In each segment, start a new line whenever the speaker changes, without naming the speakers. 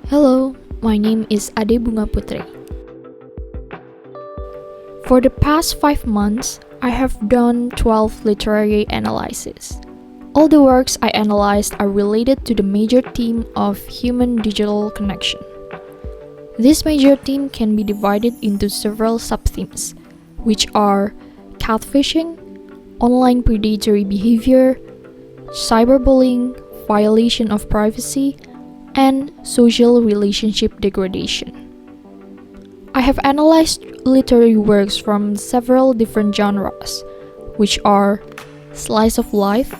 Hello, my name is Ade Bunga Putri. For the past 5 months, I have done 12 literary analyses. All the works I analyzed are related to the major theme of human-digital connection. This major theme can be divided into several sub-themes, which are catfishing, online predatory behavior, cyberbullying, violation of privacy, and social relationship degradation. I have analyzed literary works from several different genres, which are slice of life,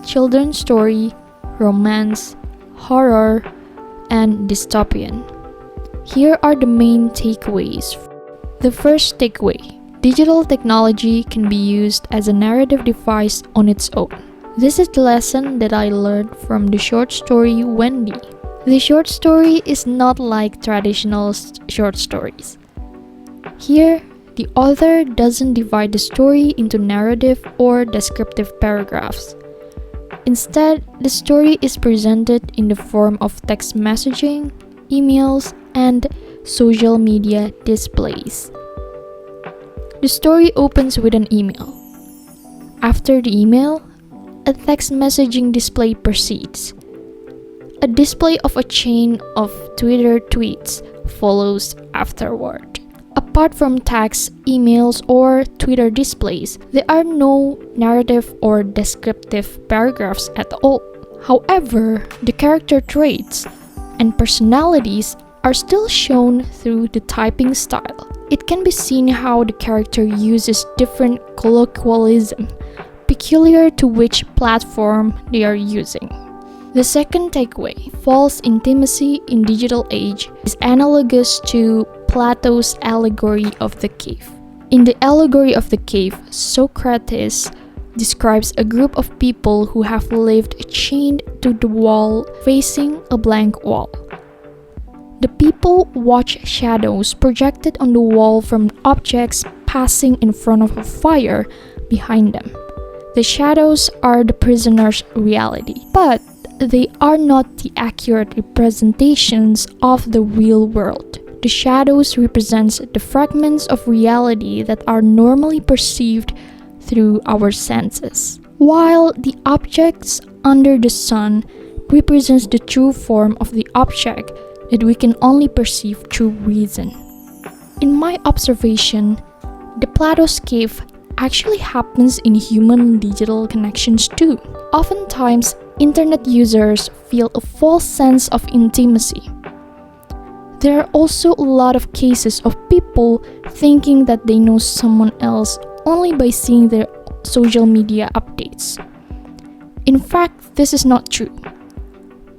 children's story, romance, horror, and dystopian. Here are the main takeaways. The first takeaway: digital technology can be used as a narrative device on its own. This is the lesson that I learned from the short story Wendy. The short story is not like traditional short stories. Here, the author doesn't divide the story into narrative or descriptive paragraphs. Instead, the story is presented in the form of text messaging, emails, and social media displays. The story opens with an email. After the email, a text messaging display proceeds. A display of a chain of Twitter tweets follows afterward. Apart from text, emails, or Twitter displays, there are no narrative or descriptive paragraphs at all. However, the character traits and personalities are still shown through the typing style. It can be seen how the character uses different colloquialism, peculiar to which platform they are using. The second takeaway: false intimacy in digital age is analogous to Plato's allegory of the cave. In the allegory of the cave, Socrates describes a group of people who have lived chained to the wall facing a blank wall. The people watch shadows projected on the wall from objects passing in front of a fire behind them. The shadows are the prisoner's reality, but they are not the accurate representations of the real world. The shadows represent the fragments of reality that are normally perceived through our senses, while the objects under the sun represents the true form of the object that we can only perceive through reason. In my observation, the Plato's cave actually happens in human digital connections too. Oftentimes, internet users feel a false sense of intimacy. There are also a lot of cases of people thinking that they know someone else only by seeing their social media updates. In fact, this is not true.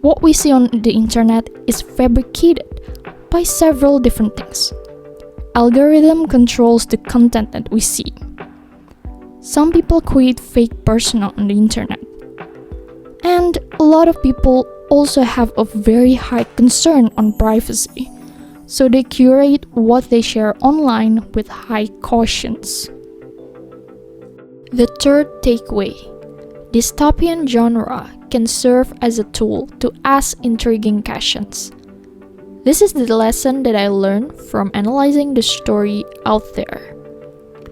What we see on the internet is fabricated by several different things. Algorithm controls the content that we see. Some people create fake persona on the internet. And a lot of people also have a very high concern on privacy, so they curate what they share online with high cautions. The third takeaway: dystopian genre can serve as a tool to ask intriguing questions. This is the lesson that I learned from analyzing the story Out There.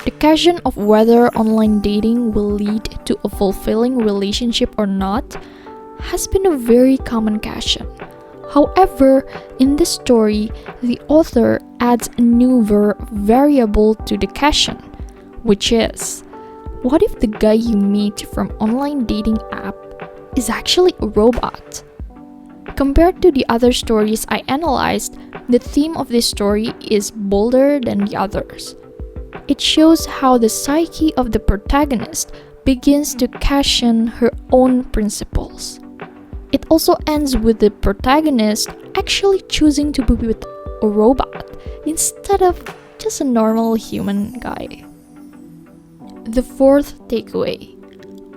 The question of whether online dating will lead to a fulfilling relationship or not has been a very common question. However, in this story, the author adds a new variable to the question, which is, what if the guy you meet from online dating app is actually a robot? Compared to the other stories I analyzed, the theme of this story is bolder than the others. It shows how the psyche of the protagonist begins to question her own principles. It also ends with the protagonist actually choosing to be with a robot instead of just a normal human guy. The fourth takeaway: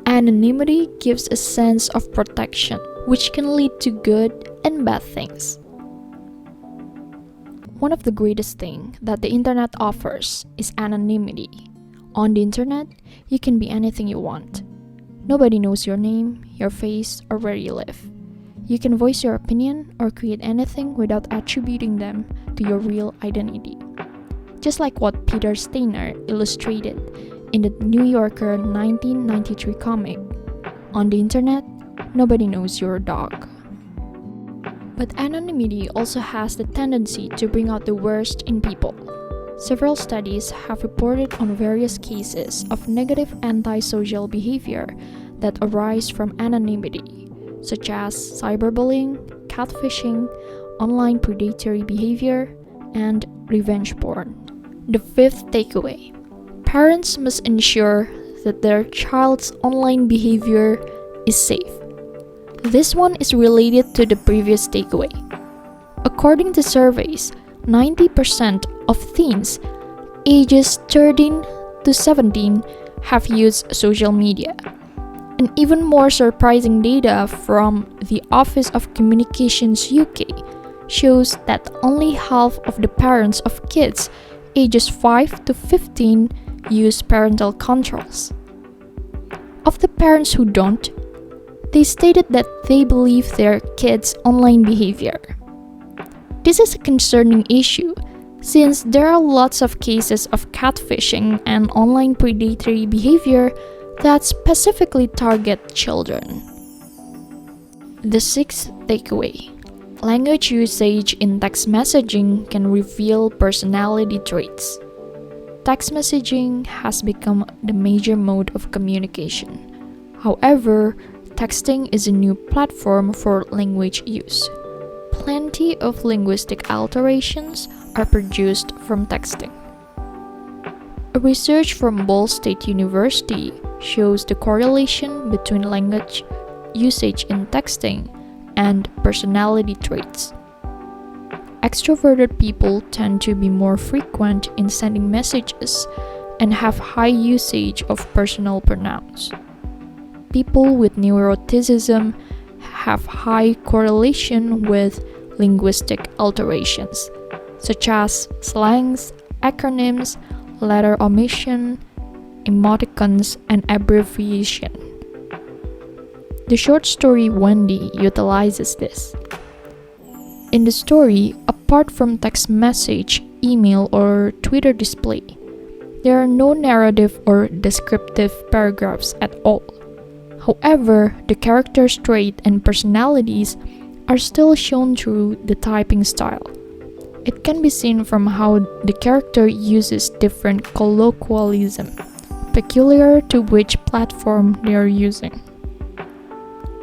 anonymity gives a sense of protection, which can lead to good and bad things. One of the greatest things that the internet offers is anonymity. On the internet, you can be anything you want. Nobody knows your name, your face, or where you live. You can voice your opinion or create anything without attributing them to your real identity. Just like what Peter Steiner illustrated in the New Yorker 1993 comic, on the internet, nobody knows you're a dog. But anonymity also has the tendency to bring out the worst in people. Several studies have reported on various cases of negative antisocial behavior that arise from anonymity, such as cyberbullying, catfishing, online predatory behavior, and revenge porn. The fifth takeaway: parents must ensure that their child's online behavior is safe. This one is related to the previous takeaway. According to surveys, 90% of teens ages 13 to 17 have used social media. And even more surprising data from the Office of Communications UK shows that only half of the parents of kids ages 5 to 15 use parental controls. Of the parents who don't, they stated that they believe their kids' online behavior. This is a concerning issue since there are lots of cases of catfishing and online predatory behavior that specifically target children. The sixth takeaway: language usage in text messaging can reveal personality traits. Text messaging has become the major mode of communication. However, texting is a new platform for language use. Plenty of linguistic alterations are produced from texting. A research from Ball State University shows the correlation between language usage in texting and personality traits. Extroverted people tend to be more frequent in sending messages and have high usage of personal pronouns. People with neuroticism have high correlation with linguistic alterations, such as slangs, acronyms, letter omission, emoticons, and abbreviation. The short story Wendy utilizes this. In the story, apart from text message, email, or Twitter display, there are no narrative or descriptive paragraphs at all. However, the character's trait and personalities are still shown through the typing style. It can be seen from how the character uses different colloquialism, peculiar to which platform they are using.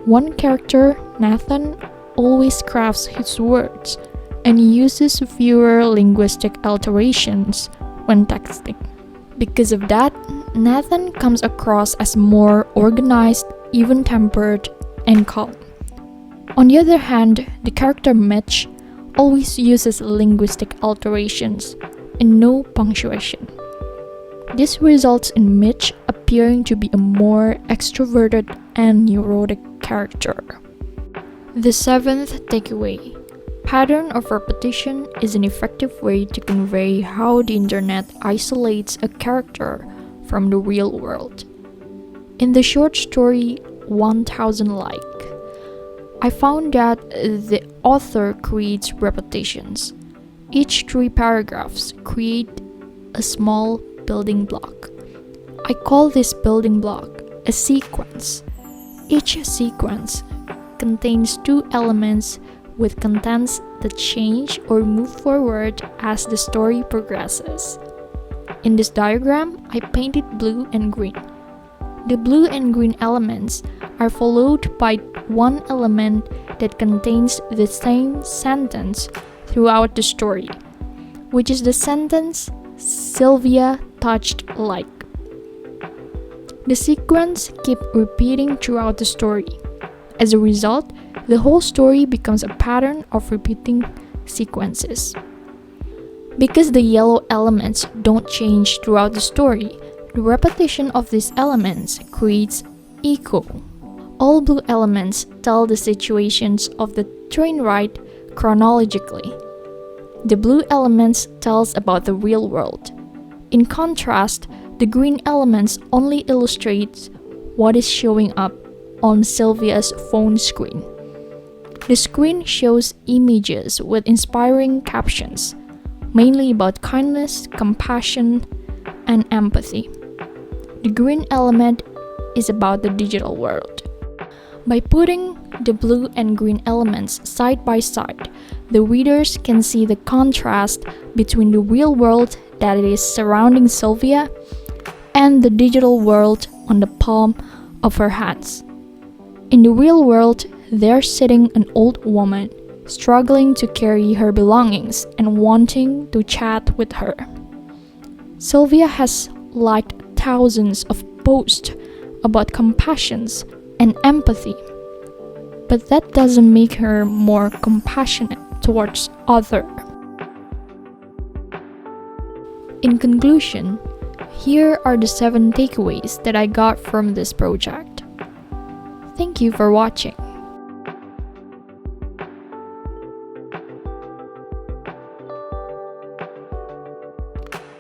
One character, Nathan, always crafts his words and uses fewer linguistic alterations when texting. Because of that, Nathan comes across as more organized, even-tempered, and calm. On the other hand, the character Mitch always uses linguistic alterations and no punctuation. This results in Mitch appearing to be a more extroverted and neurotic character. The seventh takeaway: pattern of repetition is an effective way to convey how the internet isolates a character from the real world. In the short story 1000 Like, I found that the author creates repetitions. Each 3 paragraphs create a small building block. I call this building block a sequence. Each sequence contains 2 elements with contents that change or move forward as the story progresses. In this diagram, I painted blue and green. The blue and green elements are followed by one element that contains the same sentence throughout the story, which is the sentence "Sylvia touched like." The sequence keeps repeating throughout the story. As a result, the whole story becomes a pattern of repeating sequences. Because the yellow elements don't change throughout the story, the repetition of these elements creates echo. All blue elements tell the situations of the train ride chronologically. The blue elements tells about the real world. In contrast, the green elements only illustrates what is showing up on Sylvia's phone screen. The screen shows images with inspiring captions, mainly about kindness, compassion, and empathy. The green element is about the digital world. By putting the blue and green elements side by side, the readers can see the contrast between the real world that is surrounding Sylvia and the digital world on the palm of her hands. In the real world, there's sitting an old woman, struggling to carry her belongings and wanting to chat with her. Sylvia has liked thousands of posts about compassion and empathy, but that doesn't make her more compassionate towards others. In conclusion, here are the 7 takeaways that I got from this project. Thank you for watching.